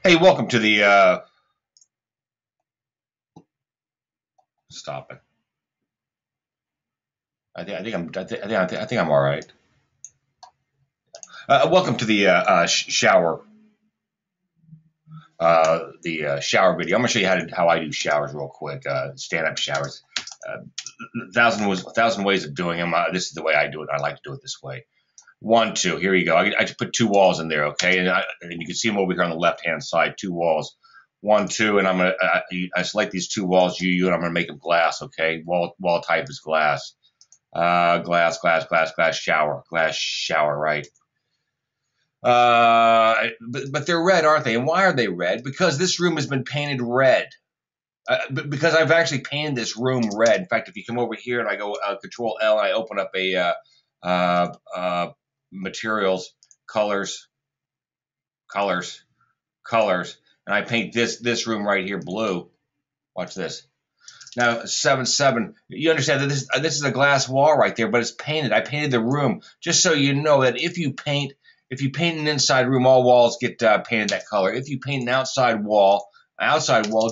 Hey, welcome to the stop it. I think I'm all right. Welcome to the shower video. I'm gonna show you how I do showers real quick. Stand up showers. A thousand ways of doing them. This is the way I do it. I like to do it this way. One, two. Here you go. I just put two walls in there, okay, and you can see them over here on the left hand side. Two walls. One, two, and I select these two walls, and I'm gonna make them glass, okay. Wall type is glass. Glass shower, right? But they're red, aren't they? And why are they red? Because this room has been painted red. Because I've actually painted this room red. In fact, if you come over here and I go Control L and I open up a materials, colors, colors, colors, and I paint this room right here blue. Watch this. Now, 7-7, you understand that this is a glass wall right there, but it's painted. I painted the room just so you know that if you paint an inside room, all walls get painted that color. If you paint an outside wall,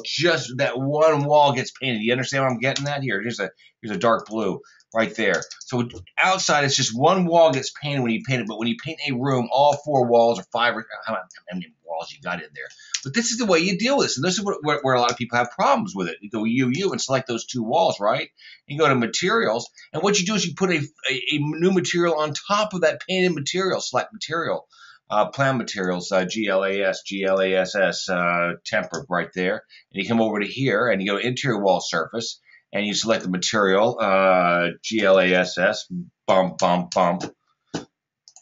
just that one wall gets painted. You understand what I'm getting at here? Here's a dark blue right there. So outside, it's just one wall gets painted when you paint it, but when you paint a room, all four walls or five or how many walls you got in there. But this is the way you deal with this, and this is where a lot of people have problems with it. You go and select those two walls, right? You go to materials, and what you do is you put a new material on top of that painted material. Select material, plan materials, GLASS, tempered right there, and you come over to here and you go interior wall surface, and you select the material, GLASS, bump, bump, bump.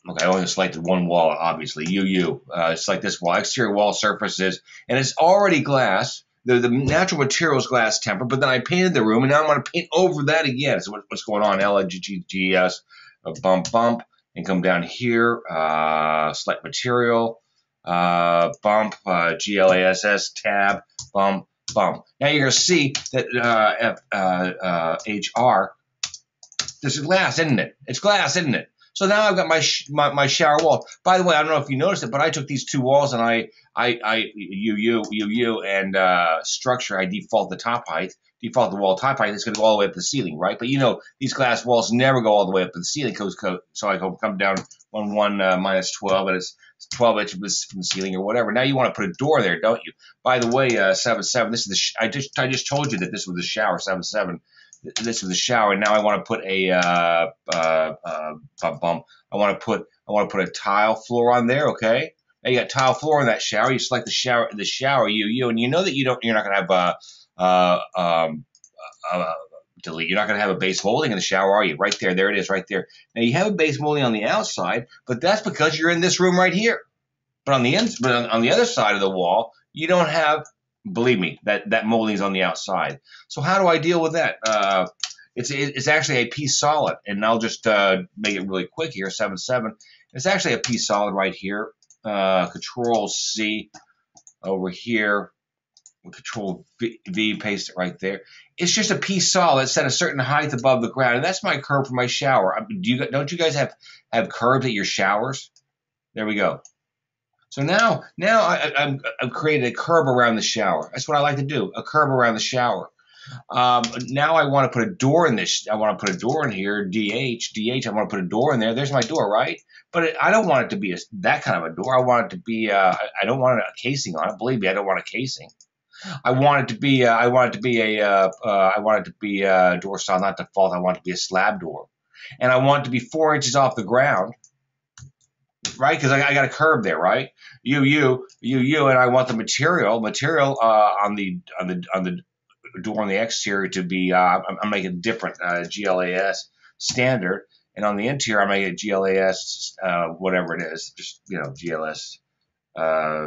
Okay, I only selected one wall, obviously. Select this wall, exterior wall surfaces, and it's already glass. The natural material is glass tempered, but then I painted the room, and now I'm going to paint over that again. So what's going on? LGGS, bump, bump, and come down here, select material, bump, GLASS, tab, bump, bump. Now you're going to see that HR, this is glass, isn't it? It's glass, isn't it? So now I've got my shower wall. By the way, I don't know if you noticed it, but I took these two walls and I and structure. I default the top height, default the wall top height. It's going to go all the way up to the ceiling, right? But you know these glass walls never go all the way up to the ceiling, so I come down minus 12, and it's 12 inches from the ceiling or whatever. Now you want to put a door there, don't you? By the way, 7-7. This is I just told you that this was the shower. 7-7. This is the shower. Now I want to put a bump. I want to put a tile floor on there. Okay. Now you got tile floor in that shower. You select the shower, and you know that you're not going to have delete. You're not going to have a base molding in the shower, are you? Right there. There it is, right there. Now you have a base molding on the outside, but that's because you're in this room right here. But on the other side of the wall, you don't have. Believe me, that molding is on the outside. So how do I deal with that? It's actually a piece solid, and I'll just make it really quick here. 7-7. It's actually a piece solid right here. Control C over here. Control V, paste it right there. It's just a piece solid set a certain height above the ground, and that's my curb for my shower. Don't you guys have curbs at your showers? There we go. So now I've created a curb around the shower. That's what I like to do, a curb around the shower. Now I want to put a door in this. I want to put a door in here, DH. I want to put a door in there. There's my door, right? But I don't want it to be that kind of a door. I want it to be. I don't want a casing on it. Believe me, I don't want a casing. I want it to be. I want it to be a door style, not default. I want it to be a slab door, and I want it to be 4 inches off the ground. Right, because I got a curb there, right? And I want the material on the door on the exterior to be. I'm making different GLAS standard, and on the interior I'm making GLAS whatever it is, just GLS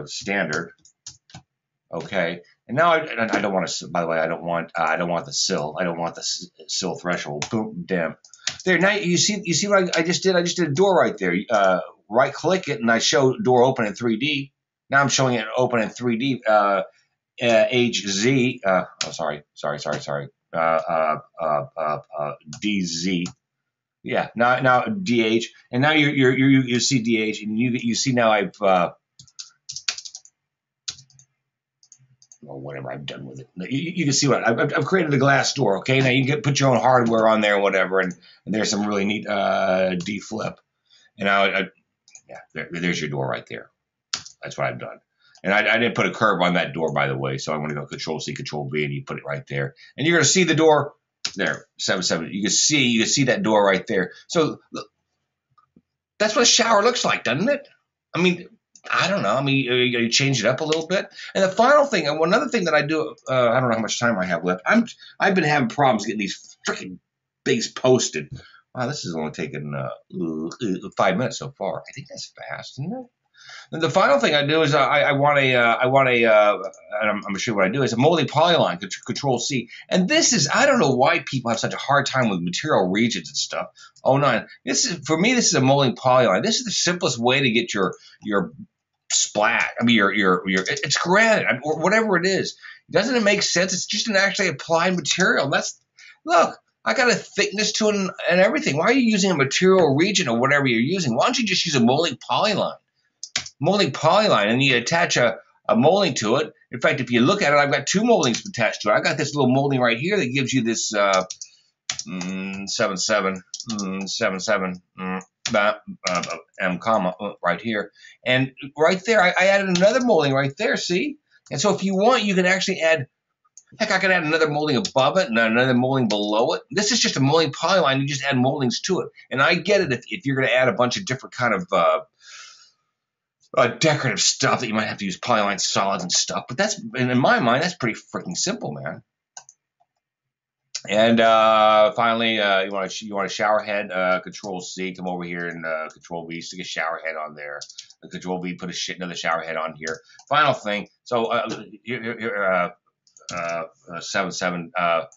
standard. Okay, and now I don't want to. By the way, I don't want the sill. I don't want the sill threshold. Boom, dim. There now you see what I just did. I just did a door right there. Right click it and I show door open in 3D. Now I'm showing it open in 3D. HZ. Sorry. DZ. Yeah. Now DH, and now you see DH, and you see now I've or whatever I'm done with it. You can see what I've created a glass door. Okay, now you can put your own hardware on there and whatever, and there's some really neat D flip. And yeah, there's your door right there. That's what I've done. And I didn't put a curve on that door, by the way. So I'm going to go Control C, Control V, and you put it right there. And you're going to see the door there, 7-7. You can see that door right there. So look, that's what a shower looks like, doesn't it? I mean, I don't know. I mean, you change it up a little bit. And the final thing, and one other thing that I do, I don't know how much time I have left. I've been having problems getting these freaking things posted. Wow, this is only taking 5 minutes so far. I think that's fast, isn't it? And the final thing I do is I want a, and I'm going to show you what I do, is a molding polyline, Control C. And this is, I don't know why people have such a hard time with material regions and stuff. Oh, no. For me, this is a molding polyline. This is the simplest way to get your splat. I mean, it's granite or whatever it is. Doesn't it make sense? It's just an actually applied material. Look, I got a thickness to it and everything. Why are you using a material region or whatever you're using? Why don't you just use a molding polyline? Molding polyline, and you attach a molding to it. In fact, if you look at it, I've got 2 moldings attached to it. I got this little molding right here that gives you this 7-7 M comma right here, and right there I added another molding right there. See, and so if you want, you can actually add. Heck, I could add another molding above it and another molding below it. This is just a molding polyline. You just add moldings to it, and I get it if you're going to add a bunch of different kind of decorative stuff that you might have to use polyline solids and stuff. But in my mind, that's pretty freaking simple, man. And finally, you want a shower head, Control C, come over here and Control V, stick a shower head on there. Control V, put another shower head on here. Final thing, so here 7-7.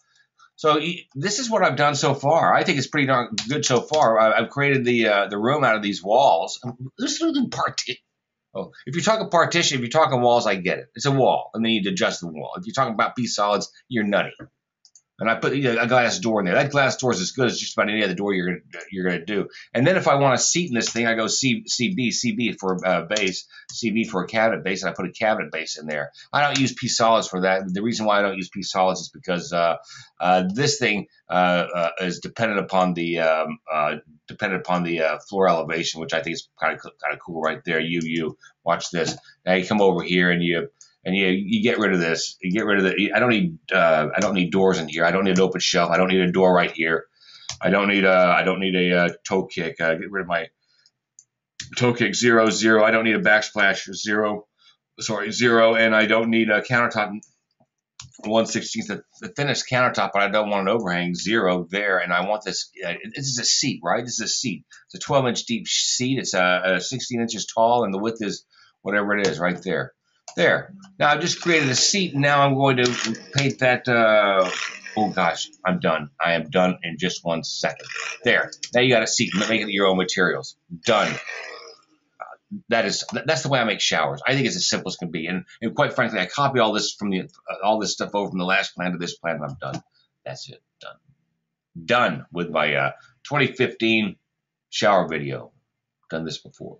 So this is what I've done so far. I think it's pretty darn good so far. I've created the room out of these walls. This is partition. Oh, if you're talking partition, if you're talking walls, I get it. It's a wall, and then you adjust the wall. If you're talking about piece solids, you're nutty. And I put a glass door in there. That glass door is as good as just about any other door you're gonna do. And then if I want a seat in this thing, I go CB for base, CB for a cabinet base, and I put a cabinet base in there. I don't use piece solids for that. The reason why I don't use piece solids is because this thing is dependent upon the floor elevation, which I think is kind of cool right there. You watch this. Now you come over here and you get rid of this. You get rid of the. I don't need doors in here. I don't need an open shelf. I don't need a door right here. I don't need a toe kick. Get rid of my toe kick 0, 0. I don't need a backsplash 0. Sorry, 0. And I don't need a countertop 1/16 the thinnest countertop, but I don't want an overhang 0 there. And I want this. This is a seat, right? This is a seat. It's a 12-inch deep seat. It's 16 inches tall, and the width is whatever it is right there. There. Now I've just created a seat, and now I'm going to paint that. Oh gosh, I'm done. I am done in just 1 second. There. Now you got a seat. Make it your own materials. Done. That's the way I make showers. I think it's as simple as can be. And quite frankly, I copy all this from all this stuff over from the last plan to this plan, and I'm done. That's it. Done. Done with my 2015 shower video. Done this before.